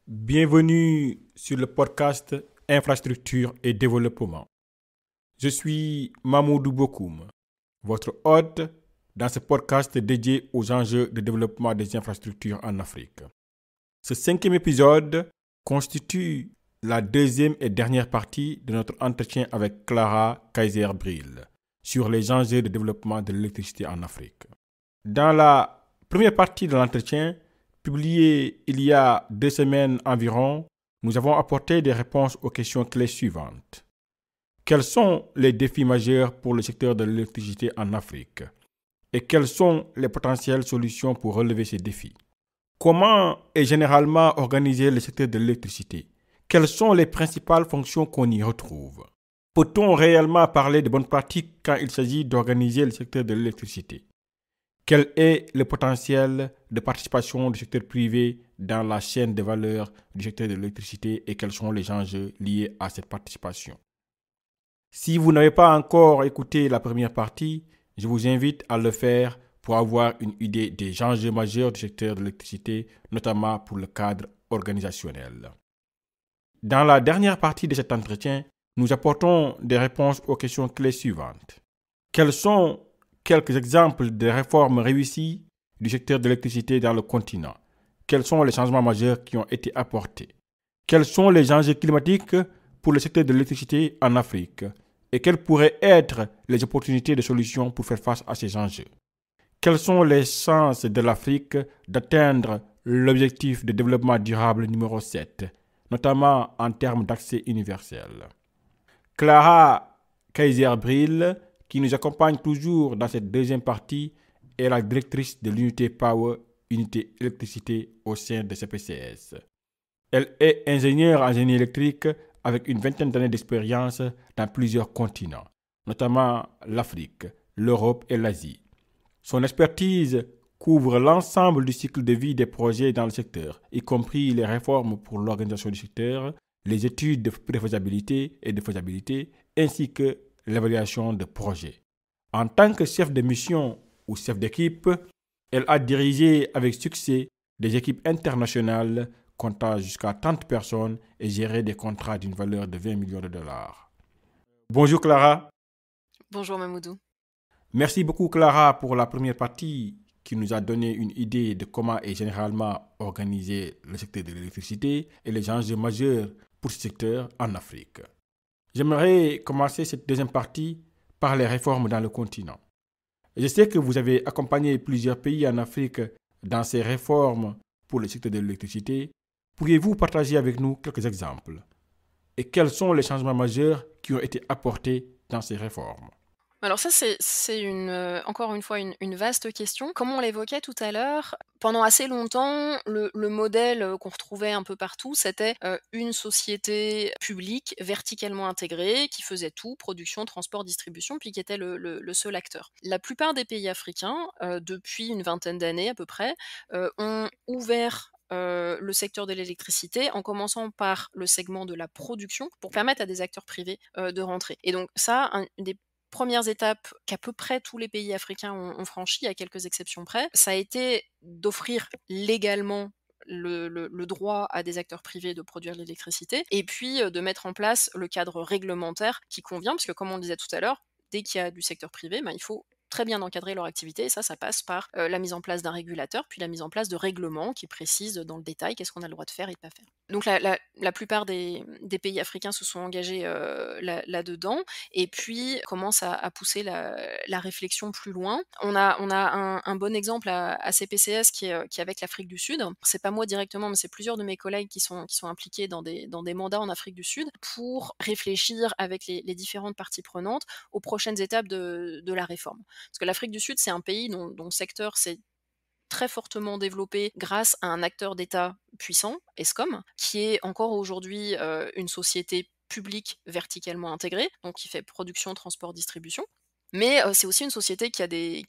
Bienvenue sur le podcast Infrastructure et développement. Je suis Mamoudou Bokoum, votre hôte dans ce podcast dédié aux enjeux de développement des infrastructures en Afrique. Ce 5e épisode constitue la deuxième et dernière partie de notre entretien avec Clara Kaiser-Bril sur les enjeux de développement de l'électricité en Afrique. Dans la première partie de l'entretien, publié il y a 2 semaines environ, nous avons apporté des réponses aux questions clés suivantes. Quels sont les défis majeurs pour le secteur de l'électricité en Afrique? Et quelles sont les potentielles solutions pour relever ces défis? Comment est généralement organisé le secteur de l'électricité? Quelles sont les principales fonctions qu'on y retrouve? Peut-on réellement parler de bonnes pratiques quand il s'agit d'organiser le secteur de l'électricité? Quel est le potentiel de participation du secteur privé dans la chaîne de valeur du secteur de l'électricité et quels sont les enjeux liés à cette participation? Si vous n'avez pas encore écouté la première partie, je vous invite à le faire pour avoir une idée des enjeux majeurs du secteur de l'électricité, notamment pour le cadre organisationnel. Dans la dernière partie de cet entretien, nous apportons des réponses aux questions clés suivantes. Quels sont quelques exemples de réformes réussies du secteur de l'électricité dans le continent? Quels sont les changements majeurs qui ont été apportés? Quels sont les enjeux climatiques pour le secteur de l'électricité en Afrique? Et quelles pourraient être les opportunités de solutions pour faire face à ces enjeux? Quelles sont les chances de l'Afrique d'atteindre l'objectif de développement durable numéro 7, notamment en termes d'accès universel? Clara Kaiser-Bril, qui nous accompagne toujours dans cette deuxième partie, est la directrice de l'unité Power, unité électricité au sein de CPCS. Elle est ingénieure en génie électrique avec une vingtaine d'années d'expérience dans plusieurs continents, notamment l'Afrique, l'Europe et l'Asie. Son expertise couvre l'ensemble du cycle de vie des projets dans le secteur, y compris les réformes pour l'organisation du secteur, les études de préfaisabilité et de faisabilité, ainsi que l'évaluation de projets. En tant que chef de mission ou chef d'équipe, elle a dirigé avec succès des équipes internationales comptant jusqu'à 30 personnes et géré des contrats d'une valeur de 20 millions de dollars. Bonjour Clara. Bonjour Mamoudou. Merci beaucoup Clara pour la première partie qui nous a donné une idée de comment est généralement organisé le secteur de l'électricité et les enjeux majeurs pour ce secteur en Afrique. J'aimerais commencer cette deuxième partie par les réformes dans le continent. Je sais que vous avez accompagné plusieurs pays en Afrique dans ces réformes pour le secteur de l'électricité. Pourriez-vous partager avec nous quelques exemples? Et quels sont les changements majeurs qui ont été apportés dans ces réformes? Alors ça, c'est encore une fois une vaste question. Comme on l'évoquait tout à l'heure, pendant assez longtemps, le modèle, qu'on retrouvait un peu partout, c'était, une société publique verticalement intégrée qui faisait tout, production, transport, distribution, puis qui était le seul acteur. La plupart des pays africains, depuis une vingtaine d'années à peu près, ont ouvert, le secteur de l'électricité en commençant par le segment de la production pour permettre à des acteurs privés, de rentrer et donc ça, une des premières étapes qu'à peu près tous les pays africains ont franchies, à quelques exceptions près, ça a été d'offrir légalement le droit à des acteurs privés de produire de l'électricité et puis, de mettre en place le cadre réglementaire qui convient. Parce que comme on le disait tout à l'heure, dès qu'il y a du secteur privé, ben, il faut très bien encadrer leur activité et ça passe par, la mise en place d'un régulateur, puis la mise en place de règlements qui précisent dans le détail qu'est-ce qu'on a le droit de faire et de pas faire. Donc la plupart des pays africains se sont engagés, là-dedans et puis commencent à pousser la réflexion plus loin. On a un bon exemple à CPCS qui est avec l'Afrique du Sud. C'est pas moi directement, mais c'est plusieurs de mes collègues qui sont impliqués dans des mandats en Afrique du Sud pour réfléchir avec les différentes parties prenantes aux prochaines étapes de la réforme. Parce que l'Afrique du Sud, c'est un pays dont le secteur s'est très fortement développé grâce à un acteur d'État puissant, Eskom, qui est encore aujourd'hui, une société publique verticalement intégrée, donc qui fait production, transport, distribution. Mais, c'est aussi une société qui a des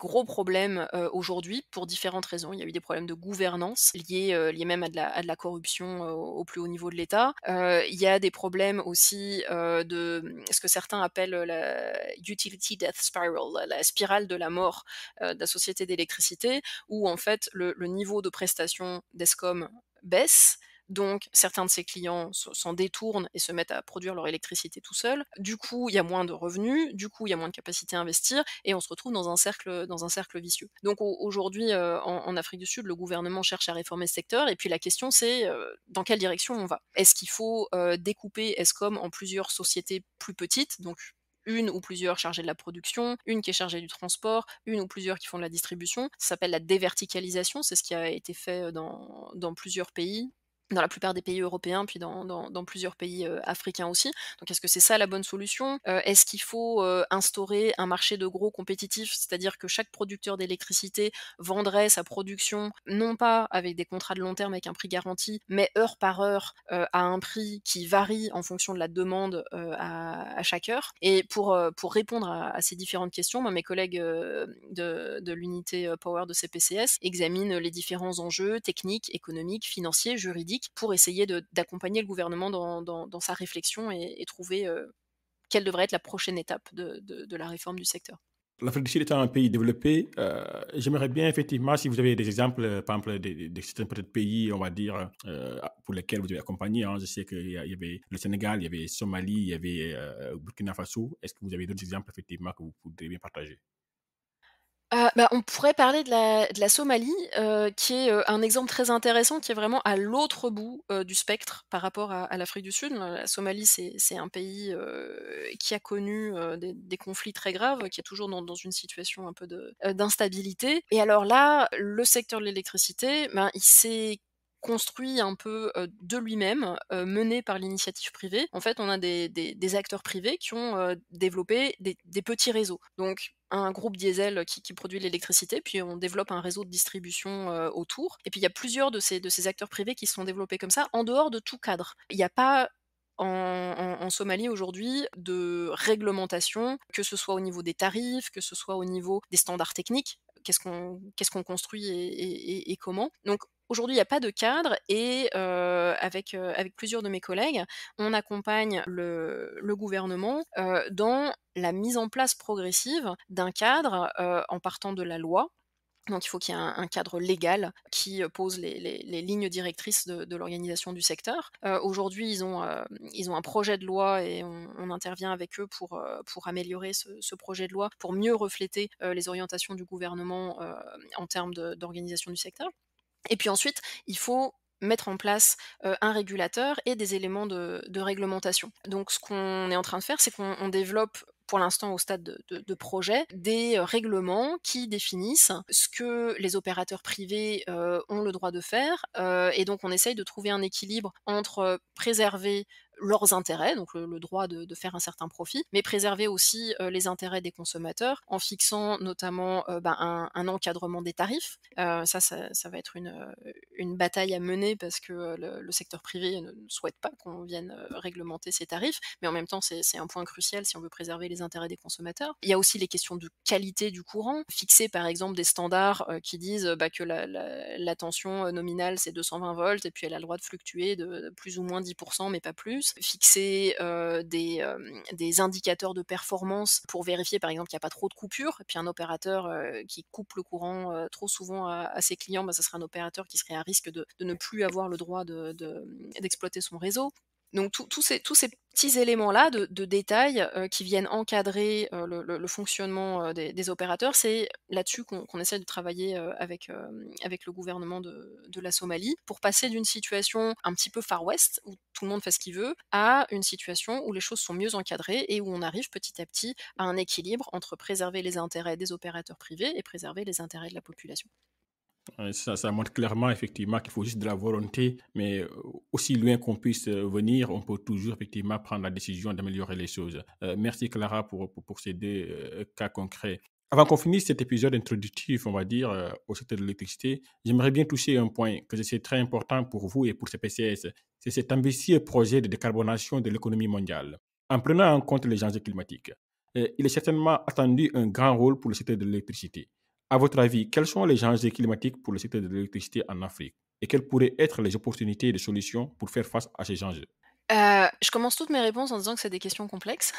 gros problèmes, aujourd'hui pour différentes raisons. Il y a eu des problèmes de gouvernance liés même à de la corruption, au plus haut niveau de l'État. Il y a des problèmes aussi, ce que certains appellent, la utility death spiral, la spirale de la mort, de la société d'électricité où en fait le niveau de prestation d'Eskom baisse, Donc certains de ses clients s'en détournent et se mettent à produire leur électricité tout seuls. Du coup, il y a moins de revenus, du coup, il y a moins de capacité à investir et on se retrouve dans un cercle vicieux. Donc aujourd'hui, en Afrique du Sud, le gouvernement cherche à réformer ce secteur et puis la question c'est, dans quelle direction on va? Est-ce qu'il faut, découper Eskom en plusieurs sociétés plus petites, donc une ou plusieurs chargées de la production, une qui est chargée du transport, une ou plusieurs qui font de la distribution. Ça s'appelle la déverticalisation, c'est ce qui a été fait, dans plusieurs pays, dans la plupart des pays européens, puis dans plusieurs pays, africains aussi. Donc est-ce que c'est ça la bonne solution? Est-ce qu'il faut, instaurer un marché de gros compétitif? C'est-à-dire que chaque producteur d'électricité vendrait sa production, non pas avec des contrats de long terme avec un prix garanti, mais heure par heure, à un prix qui varie en fonction de la demande, à chaque heure. Et pour répondre à ces différentes questions, moi, mes collègues, de l'unité, Power de CPCS examinent les différents enjeux techniques, économiques, financiers, juridiques pour essayer d'accompagner le gouvernement dans sa réflexion et trouver, quelle devrait être la prochaine étape de la réforme du secteur. L'Afrique du Sud étant un pays développé, j'aimerais bien effectivement, si vous avez des exemples, par exemple, de certains peut-être pays, on va dire, pour lesquels vous avez accompagné. Hein. Je sais qu'il y avait le Sénégal, il y avait Somalie, il y avait Burkina Faso. Est-ce que vous avez d'autres exemples, effectivement, que vous pourriez bien partager? On pourrait parler de la Somalie, qui est, un exemple très intéressant, qui est vraiment à l'autre bout, du spectre par rapport à l'Afrique du Sud. La Somalie, c'est un pays, qui a connu, des conflits très graves, qui est toujours dans une situation un peu d'instabilité. Et alors là, le secteur de l'électricité, il s'est construit un peu, de lui-même, mené par l'initiative privée. En fait, on a des acteurs privés qui ont, développé des petits réseaux. Donc un groupe diesel qui produit de l'électricité, puis on développe un réseau de distribution, autour. Et puis il y a plusieurs de ces acteurs privés qui se sont développés comme ça, en dehors de tout cadre. Il n'y a pas en Somalie aujourd'hui de réglementation, que ce soit au niveau des tarifs, que ce soit au niveau des standards techniques. Qu'est-ce qu'on construit et comment. Donc aujourd'hui, il n'y a pas de cadre et avec plusieurs de mes collègues, on accompagne le gouvernement, dans la mise en place progressive d'un cadre, en partant de la loi. Donc il faut qu'il y ait un cadre légal qui, pose les lignes directrices de l'organisation du secteur. Aujourd'hui, ils ont un projet de loi et on intervient avec eux pour améliorer ce projet de loi, pour mieux refléter, les orientations du gouvernement, en termes d'organisation du secteur. Et puis ensuite, il faut mettre en place, un régulateur et des éléments de réglementation. Donc ce qu'on est en train de faire, c'est qu'on développe pour l'instant au stade de projet, des, règlements qui définissent ce que les opérateurs privés, ont le droit de faire, et donc on essaye de trouver un équilibre entre, préserver leurs intérêts, donc le droit de faire un certain profit, mais préserver aussi, les intérêts des consommateurs en fixant notamment, un encadrement des tarifs. Ça va être une bataille à mener parce que, le secteur privé ne souhaite pas qu'on vienne, réglementer ses tarifs, mais en même temps c'est un point crucial si on veut préserver les intérêts des consommateurs. Il y a aussi les questions de qualité du courant, fixer par exemple des standards, qui disent, que la tension, nominale c'est 220 volts et puis elle a le droit de fluctuer de plus ou moins 10 mais pas plus. Fixer, des indicateurs de performance pour vérifier par exemple qu'il n'y a pas trop de coupures et puis un opérateur, qui coupe le courant, trop souvent à ses clients, ça sera un opérateur qui serait à risque de ne plus avoir le droit d'exploiter son réseau. Donc tous ces petits éléments-là de détail, qui viennent encadrer, le fonctionnement, des opérateurs, c'est là-dessus qu'on essaie de travailler, avec le gouvernement de la Somalie, pour passer d'une situation un petit peu Far West, où tout le monde fait ce qu'il veut, à une situation où les choses sont mieux encadrées et où on arrive petit à petit à un équilibre entre préserver les intérêts des opérateurs privés et préserver les intérêts de la population. Ça montre clairement, effectivement, qu'il faut juste de la volonté, mais aussi loin qu'on puisse venir, on peut toujours, effectivement, prendre la décision d'améliorer les choses. Merci, Clara, pour ces deux cas concrets. Avant qu'on finisse cet épisode introductif, on va dire, au secteur de l'électricité, j'aimerais bien toucher un point que je sais très important pour vous et pour CPCS. C'est cet ambitieux projet de décarbonation de l'économie mondiale. En prenant en compte les enjeux climatiques, il est certainement attendu un grand rôle pour le secteur de l'électricité. À votre avis, quels sont les enjeux climatiques pour le secteur de l'électricité en Afrique et quelles pourraient être les opportunités et les solutions pour faire face à ces enjeux? Je commence toutes mes réponses en disant que c'est des questions complexes.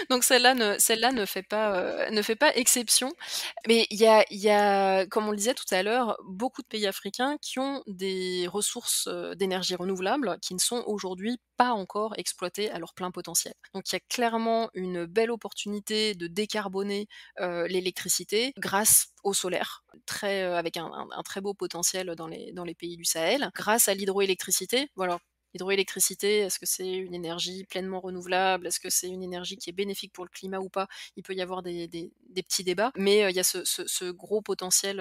Donc celle-là ne fait pas exception. Mais il y a, comme on le disait tout à l'heure, beaucoup de pays africains qui ont des ressources, d'énergie renouvelable qui ne sont aujourd'hui pas encore exploitées à leur plein potentiel. Donc il y a clairement une belle opportunité de décarboner, l'électricité grâce au solaire, avec un très beau potentiel dans les pays du Sahel. Grâce à l'hydroélectricité, voilà. Hydroélectricité, est-ce que c'est une énergie pleinement renouvelable? Est-ce que c'est une énergie qui est bénéfique pour le climat ou pas? Il peut y avoir des petits débats, mais il y a ce gros potentiel,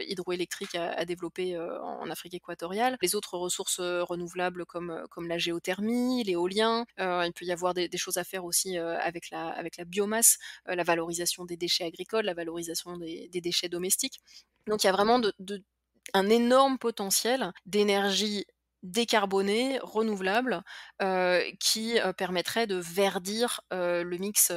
hydroélectrique à développer, en Afrique équatoriale. Les autres ressources, renouvelables comme la géothermie, l'éolien, il peut y avoir des choses à faire aussi, avec la biomasse, la valorisation des déchets agricoles, la valorisation des déchets domestiques. Donc il y a vraiment un énorme potentiel d'énergie décarbonée, renouvelable, qui, permettrait de verdir, le mix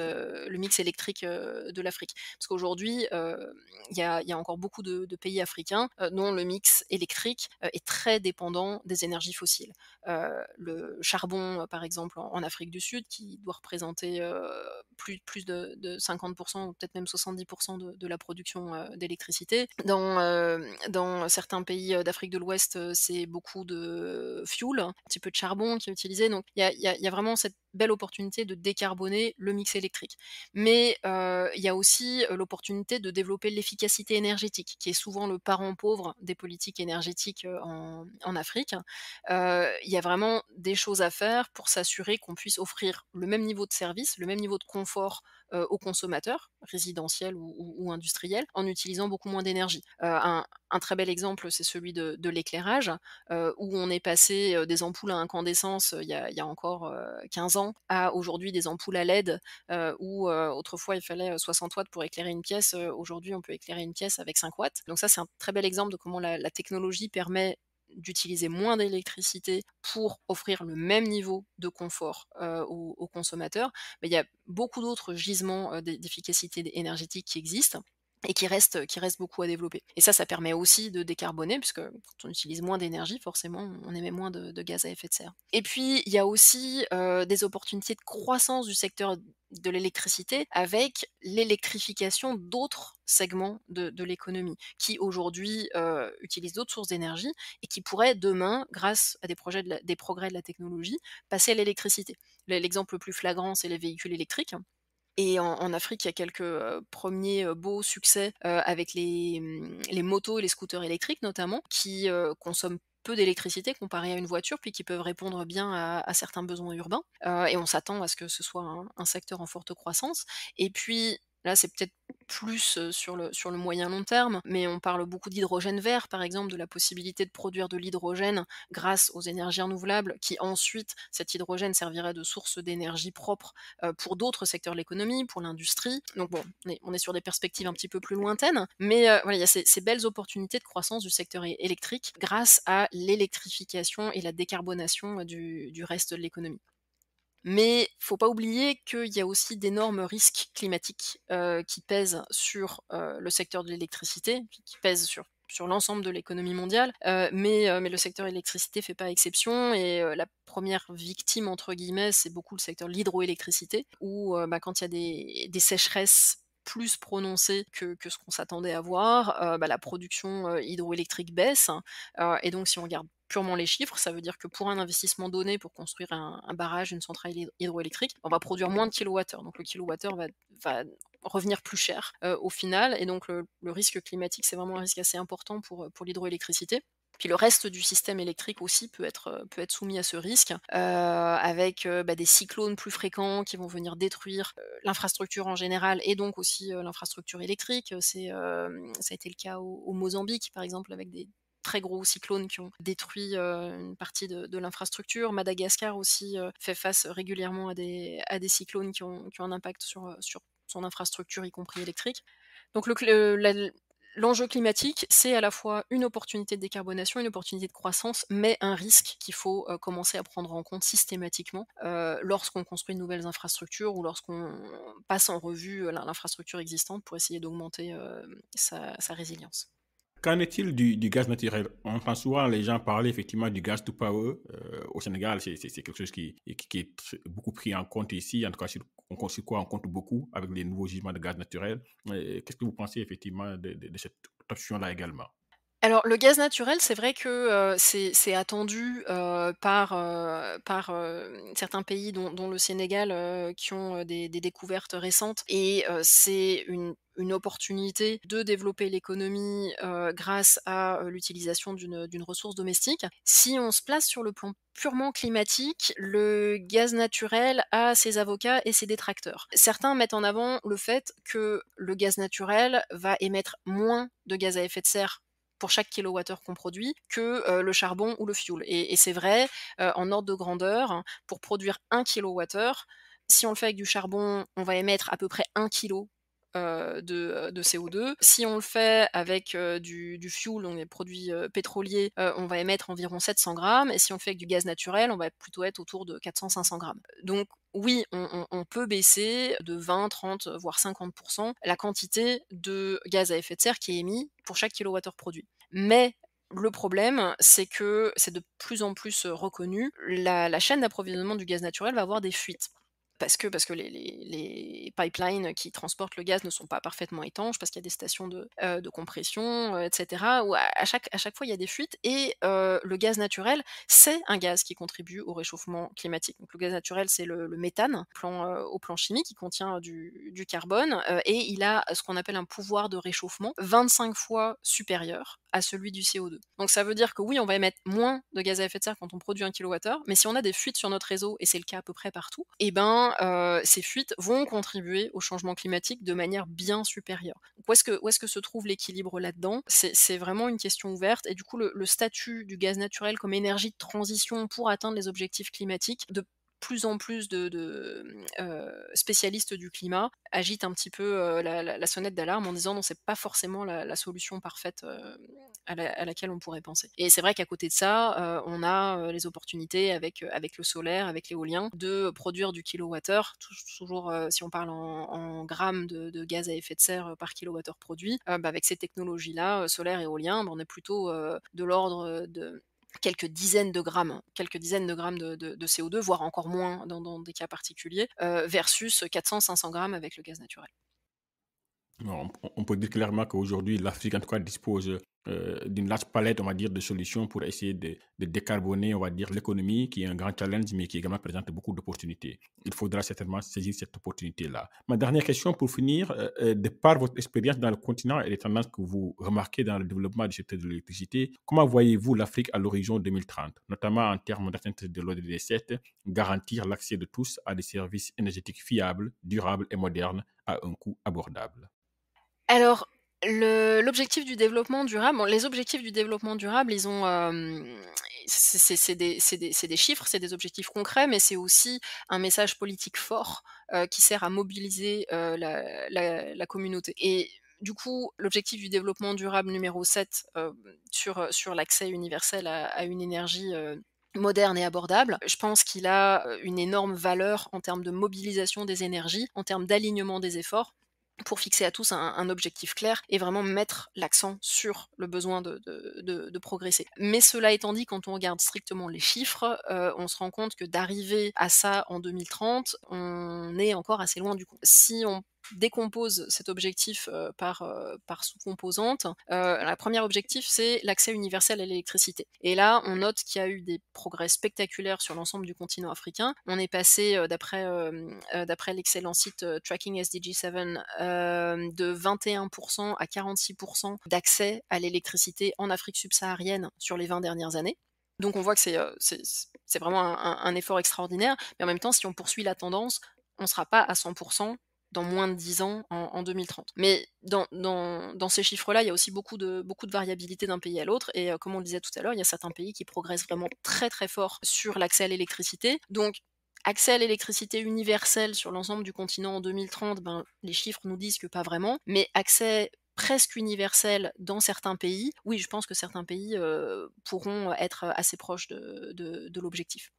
électrique, de l'Afrique. Parce qu'aujourd'hui, il y a encore beaucoup de pays africains, dont le mix électrique, est très dépendant des énergies fossiles. Le charbon, par exemple, en Afrique du Sud, qui doit représenter, plus de 50 ou peut-être même 70 de la production, d'électricité. Dans certains pays, d'Afrique de l'Ouest, c'est beaucoup de fioul, un petit peu de charbon qui est utilisé. Donc il y a vraiment cette belle opportunité de décarboner le mix électrique. Mais, il y a aussi, l'opportunité de développer l'efficacité énergétique, qui est souvent le parent pauvre des politiques énergétiques, en Afrique. Il y a vraiment des choses à faire pour s'assurer qu'on puisse offrir le même niveau de service, le même niveau de confort, aux consommateurs, résidentiels ou industriels, en utilisant beaucoup moins d'énergie. Un très bel exemple, c'est celui de l'éclairage, où on est passé, des ampoules à incandescence, il y a encore, 15 ans, à aujourd'hui des ampoules à LED, où, autrefois il fallait, 60 watts pour éclairer une pièce, aujourd'hui on peut éclairer une pièce avec 5 watts. Donc ça, c'est un très bel exemple de comment la technologie permet d'utiliser moins d'électricité pour offrir le même niveau de confort, aux consommateurs. Mais il y a beaucoup d'autres gisements, d'efficacité énergétique qui existent et qui restent beaucoup à développer. Et ça permet aussi de décarboner puisque quand on utilise moins d'énergie, forcément, on émet moins de gaz à effet de serre. Et puis, il y a aussi, des opportunités de croissance du secteur de l'électricité avec l'électrification d'autres segments de l'économie qui aujourd'hui, utilisent d'autres sources d'énergie et qui pourraient demain, grâce à des progrès de la technologie, passer à l'électricité. L'exemple le plus flagrant, c'est les véhicules électriques. Et en Afrique, il y a quelques, 1ers, beaux succès, avec les motos et les scooters électriques notamment, qui, consomment peu d'électricité comparé à une voiture, puis qui peuvent répondre bien à certains besoins urbains. Et on s'attend à ce que ce soit un secteur en forte croissance. Et puis, là, c'est peut-être plus, sur le moyen long terme, mais on parle beaucoup d'hydrogène vert, par exemple, de la possibilité de produire de l'hydrogène grâce aux énergies renouvelables, qui ensuite, cet hydrogène servirait de source d'énergie propre, pour d'autres secteurs de l'économie, pour l'industrie. Donc bon, on est sur des perspectives un petit peu plus lointaines, mais voilà, il y a ces belles opportunités de croissance du secteur électrique grâce à l'électrification et la décarbonation, du reste de l'économie. Mais faut pas oublier qu'il y a aussi d'énormes risques climatiques, qui pèsent sur, le secteur de l'électricité, qui pèsent sur l'ensemble de l'économie mondiale, mais le secteur électricité fait pas exception et la première «victime» entre guillemets, c'est beaucoup le secteur de l'hydroélectricité où, quand il y a des sécheresses plus prononcées que ce qu'on s'attendait à voir, la production, hydroélectrique baisse, et donc si on regarde purement les chiffres, ça veut dire que pour un investissement donné, pour construire un barrage, une centrale hydroélectrique, on va produire moins de kilowattheures. Donc le kilowattheure va revenir plus cher au final. Et donc le risque climatique, c'est vraiment un risque assez important pour l'hydroélectricité. Puis le reste du système électrique aussi peut être soumis à ce risque, avec des cyclones plus fréquents qui vont venir détruire l'infrastructure en général et donc aussi l'infrastructure électrique. Ça a été le cas au Mozambique, par exemple, avec des très gros cyclones qui ont détruit une partie de l'infrastructure. Madagascar aussi fait face régulièrement à des cyclones qui ont un impact sur son infrastructure, y compris électrique. Donc l'enjeu climatique, c'est à la fois une opportunité de décarbonation, une opportunité de croissance, mais un risque qu'il faut commencer à prendre en compte systématiquement lorsqu'on construit de nouvelles infrastructures ou lorsqu'on passe en revue l'infrastructure existante pour essayer d'augmenter sa résilience. Qu'en est-il du gaz naturel? On entend souvent les gens parler effectivement du gaz to power. Au Sénégal, c'est quelque chose qui est beaucoup pris en compte ici. En tout cas, sur quoi on compte beaucoup avec les nouveaux gisements de gaz naturel. Qu'est-ce que vous pensez effectivement de cette option-là également? Alors le gaz naturel, c'est vrai que, c'est attendu, par certains pays dont le Sénégal, qui ont, des découvertes récentes et c'est une opportunité de développer l'économie, grâce à, l'utilisation d'une ressource domestique. Si on se place sur le plan purement climatique, le gaz naturel a ses avocats et ses détracteurs. Certains mettent en avant le fait que le gaz naturel va émettre moins de gaz à effet de serre pour chaque kilowattheure qu'on produit que, le charbon ou le fioul et c'est vrai, en ordre de grandeur, pour produire 1 kilowattheure, si on le fait avec du charbon, on va émettre à peu près 1 kilo, de CO2. Si on le fait avec, du fioul, donc des produits, pétroliers, on va émettre environ 700 grammes et si on le fait avec du gaz naturel, on va plutôt être autour de 400-500 grammes. Donc oui, on peut baisser de 20, 30, voire 50 la quantité de gaz à effet de serre qui est émis pour chaque kilowattheure produit. Mais le problème, c'est que c'est de plus en plus, reconnu, la chaîne d'approvisionnement du gaz naturel va avoir des fuites. Parce que les pipelines qui transportent le gaz ne sont pas parfaitement étanches, parce qu'il y a des stations de compression, et cetera, où à chaque fois il y a des fuites et le gaz naturel, c'est un gaz qui contribue au réchauffement climatique. Donc le gaz naturel, c'est le méthane, au plan chimique, il contient du carbone, et il a ce qu'on appelle un pouvoir de réchauffement 25 fois supérieur à celui du CO2. Donc ça veut dire que oui, on va émettre moins de gaz à effet de serre quand on produit 1 kWh, mais si on a des fuites sur notre réseau, et c'est le cas à peu près partout, et ben, ces fuites vont contribuer au changement climatique de manière bien supérieure. Donc où est-ce que se trouve l'équilibre là-dedans? C'est vraiment une question ouverte et du coup le statut du gaz naturel comme énergie de transition pour atteindre les objectifs climatiques, de plus en plus spécialistes du climat agitent un petit peu, la sonnette d'alarme en disant: «Non, c'est pas forcément la solution parfaite, à laquelle on pourrait penser» et c'est vrai qu'à côté de ça, on a, les opportunités avec le solaire, avec l'éolien, de produire du kilowattheure, toujours, si on parle en grammes de gaz à effet de serre, par kilowattheure produit, avec ces technologies-là, solaire, éolien, on est plutôt, de l'ordre, de quelques dizaines de grammes de CO2, voire encore moins dans des cas particuliers, versus 400-500 grammes avec le gaz naturel. Non, on peut dire clairement qu'aujourd'hui, l'Afrique, en tout cas, dispose d'une large palette, on va dire, de solutions pour essayer de décarboner, on va dire, l'économie, qui est un grand challenge, mais qui également présente beaucoup d'opportunités. Il faudra certainement saisir cette opportunité-là. Ma dernière question pour finir, de par votre expérience dans le continent et les tendances que vous remarquez dans le développement du secteur de l'électricité, comment voyez-vous l'Afrique à l'horizon 2030, notamment en termes d'atteinte de l'ODD 7, garantir l'accès de tous à des services énergétiques fiables, durables et modernes à un coût abordable? Alors, l'objectif du développement durable, bon, les objectifs du développement durable, ils ont, c'est des chiffres, c'est des objectifs concrets, mais c'est aussi un message politique fort, qui sert à mobiliser, la communauté et du coup, l'objectif du développement durable numéro 7, sur l'accès universel à une énergie, moderne et abordable, je pense qu'il a, une énorme valeur en termes de mobilisation des énergies, en termes d'alignement des efforts pour fixer à tous un objectif clair et vraiment mettre l'accent sur le besoin de progresser. Mais cela étant dit, quand on regarde strictement les chiffres, on se rend compte que d'arriver à ça en 2030, on est encore assez loin du compte. Si on décompose cet objectif, par sous-composantes, la première objectif, c'est l'accès universel à l'électricité et là, on note qu'il y a eu des progrès spectaculaires sur l'ensemble du continent africain. On est passé, d'après l'excellent site, Tracking SDG 7, de 21 à 46 d'accès à l'électricité en Afrique subsaharienne sur les 20 dernières années. Donc on voit que c'est vraiment un effort extraordinaire, mais en même temps, si on poursuit la tendance, on ne sera pas à 100 dans moins de 10 ans en 2030. Mais dans ces chiffres-là, il y a aussi beaucoup de variabilité d'un pays à l'autre et comme on le disait tout à l'heure, il y a certains pays qui progressent vraiment très, très fort sur l'accès à l'électricité. Donc accès à l'électricité universelle sur l'ensemble du continent en 2030, ben, les chiffres nous disent que pas vraiment, mais accès presque universel dans certains pays, oui, je pense que certains pays, pourront être assez proches de l'objectif.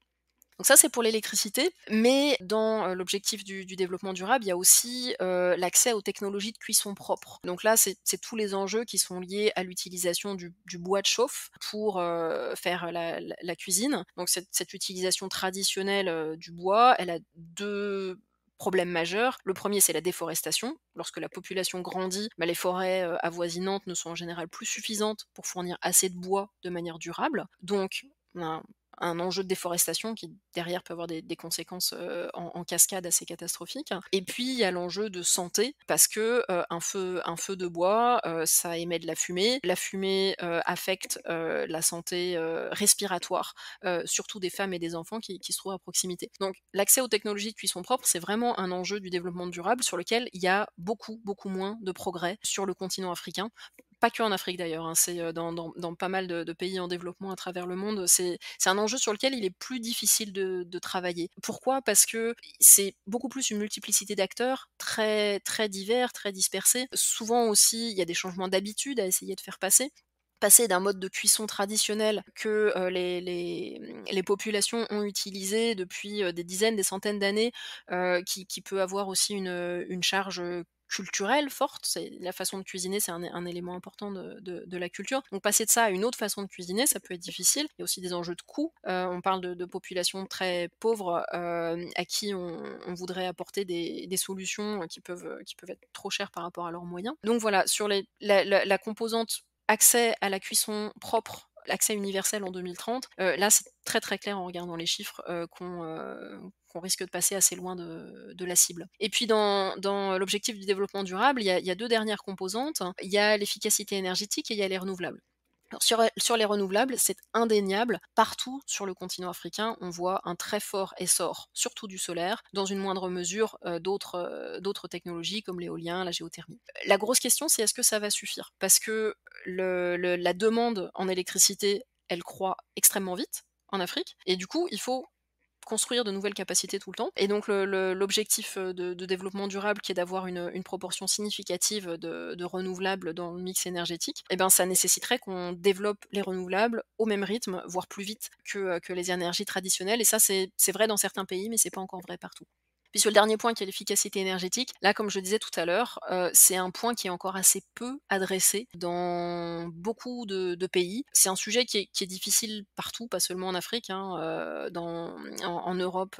Donc ça, c'est pour l'électricité, mais dans, l'objectif du développement durable, il y a aussi, l'accès aux technologies de cuisson propre. Donc là, c'est tous les enjeux qui sont liés à l'utilisation du bois de chauffe pour, faire la cuisine. Donc cette utilisation traditionnelle, du bois, elle a 2 problèmes majeurs. Le premier, c'est la déforestation. Lorsque la population grandit, bah, les forêts, avoisinantes ne sont en général plus suffisantes pour fournir assez de bois de manière durable. Donc on a un enjeu de déforestation qui derrière peut avoir des conséquences, en cascade assez catastrophiques. Et puis il y a l'enjeu de santé parce que, un feu de bois, ça émet de la fumée. La fumée, affecte, la santé, respiratoire, surtout des femmes et des enfants qui se trouvent à proximité. Donc l'accès aux technologies de cuisson propre, c'est vraiment un enjeu du développement durable sur lequel il y a beaucoup, beaucoup moins de progrès sur le continent africain. Pas que en Afrique d'ailleurs, hein, c'est, dans pas mal de pays en développement à travers le monde, c'est un enjeu sur lequel il est plus difficile de travailler. Pourquoi? Parce que c'est beaucoup plus une multiplicité d'acteurs très, très divers, très dispersés. Souvent aussi, il y a des changements d'habitude à essayer de faire passer. Passer d'un mode de cuisson traditionnel que, les populations ont utilisé depuis, des dizaines, des centaines d'années, qui peut avoir aussi une charge, culturelle forte. C'est la façon de cuisiner, c'est un élément important de la culture. Donc passer de ça à une autre façon de cuisiner, ça peut être difficile. Il y a aussi des enjeux de coût. On parle de populations très pauvres, à qui on voudrait apporter des solutions, qui peuvent être trop chères par rapport à leurs moyens. Donc voilà, sur la composante accès à la cuisson propre, l'accès universel en 2030, là, c'est très, très clair en regardant les chiffres, qu'on risque de passer assez loin de la cible. Et puis dans l'objectif du développement durable, il y a 2 dernières composantes. Il y a l'efficacité énergétique et il y a les renouvelables. Alors sur les renouvelables, c'est indéniable. Partout sur le continent africain, on voit un très fort essor, surtout du solaire, dans une moindre mesure, d'autres technologies comme l'éolien, la géothermie. La grosse question, c'est est-ce que ça va suffire? Parce que la demande en électricité, elle croît extrêmement vite en Afrique et du coup, il faut construire de nouvelles capacités tout le temps. Et donc l'objectif, de développement durable qui est d'avoir une proportion significative de renouvelables dans le mix énergétique, et ben, ça nécessiterait qu'on développe les renouvelables au même rythme, voire plus vite que les énergies traditionnelles. Et ça, c'est vrai dans certains pays, mais c'est pas encore vrai partout. Puis sur le dernier point qui est l'efficacité énergétique, là, comme je disais tout à l'heure, c'est un point qui est encore assez peu adressé dans beaucoup de pays. C'est un sujet qui est difficile partout, pas seulement en Afrique, hein, en Europe,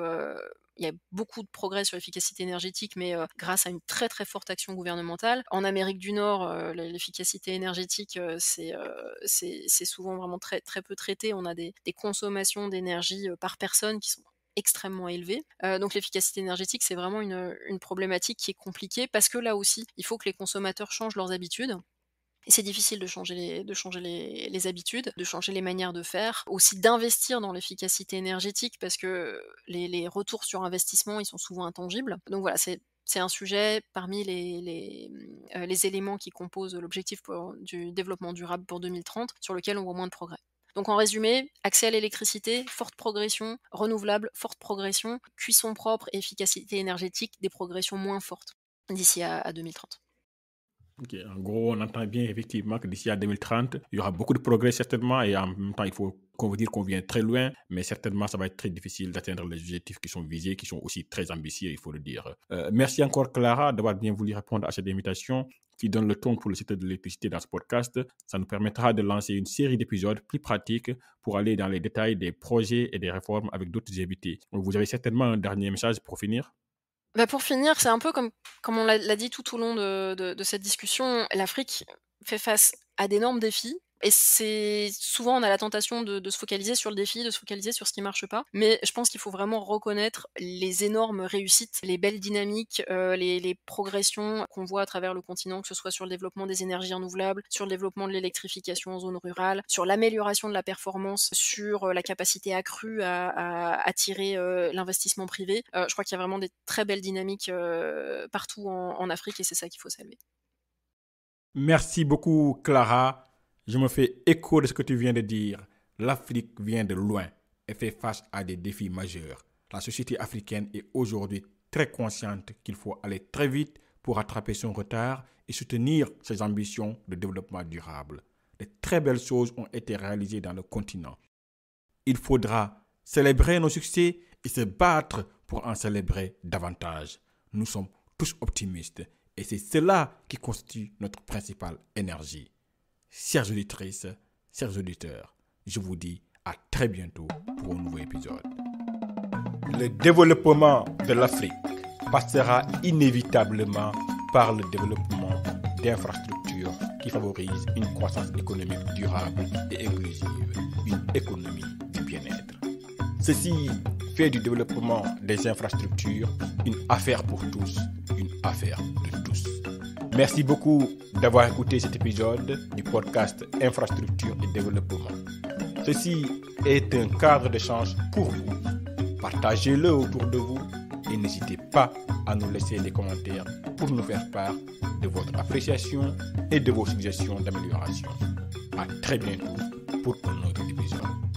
il y a beaucoup de progrès sur l'efficacité énergétique, mais grâce à une très, très forte action gouvernementale. En Amérique du Nord, l'efficacité énergétique, c'est souvent vraiment très, très peu traité. On a des consommations d'énergie, par personne qui sont extrêmement élevées. Donc l'efficacité énergétique, c'est vraiment une problématique qui est compliquée parce que là aussi, il faut que les consommateurs changent leurs habitudes. Et c'est difficile de changer les habitudes, de changer les manières de faire, aussi d'investir dans l'efficacité énergétique parce que les retours sur investissement, ils sont souvent intangibles. Donc voilà, c'est un sujet parmi les éléments qui composent l'objectif du développement durable pour 2030 sur lequel on voit moins de progrès. Donc en résumé, accès à l'électricité, forte progression, renouvelable, forte progression, cuisson propre et efficacité énergétique, des progressions moins fortes d'ici à 2030. Ok, en gros, on entend bien effectivement que d'ici à 2030, il y aura beaucoup de progrès certainement et en même temps, il faut qu'on veut dire qu'on vient très loin, mais certainement, ça va être très difficile d'atteindre les objectifs qui sont visés, qui sont aussi très ambitieux, il faut le dire. Merci encore Clara d'avoir bien voulu répondre à cette invitation qui donne le ton pour le secteur de l'électricité dans ce podcast. Ça nous permettra de lancer une série d'épisodes plus pratiques pour aller dans les détails des projets et des réformes avec d'autres invités. Donc, vous avez certainement un dernier message pour finir? Bah, pour finir, c'est un peu comme on l'a dit tout au long de cette discussion, l'Afrique fait face à d'énormes défis et c'est souvent on a la tentation de se focaliser sur le défi, de se focaliser sur ce qui marche pas. Mais je pense qu'il faut vraiment reconnaître les énormes réussites, les belles dynamiques, les progressions qu'on voit à travers le continent, que ce soit sur le développement des énergies renouvelables, sur le développement de l'électrification en zone rurale, sur l'amélioration de la performance, sur, la capacité accrue à attirer, l'investissement privé. Je crois qu'il y a vraiment des très belles dynamiques, partout en Afrique et c'est ça qu'il faut saluer. Merci beaucoup, Clara. Je me fais écho de ce que tu viens de dire. L'Afrique vient de loin et fait face à des défis majeurs. La société africaine est aujourd'hui très consciente qu'il faut aller très vite pour rattraper son retard et soutenir ses ambitions de développement durable. De très belles choses ont été réalisées dans le continent. Il faudra célébrer nos succès et se battre pour en célébrer davantage. Nous sommes tous optimistes et c'est cela qui constitue notre principale énergie. Chères auditrices, chers auditeurs, je vous dis à très bientôt pour un nouveau épisode. Le développement de l'Afrique passera inévitablement par le développement d'infrastructures qui favorisent une croissance économique durable et inclusive, une économie du bien-être. Ceci fait du développement des infrastructures une affaire pour tous, une affaire de tous. Merci beaucoup d'avoir écouté cet épisode du podcast Infrastructure et Développement. Ceci est un cadre d'échange pour vous. Partagez-le autour de vous et n'hésitez pas à nous laisser des commentaires pour nous faire part de votre appréciation et de vos suggestions d'amélioration. À très bientôt pour un autre épisode.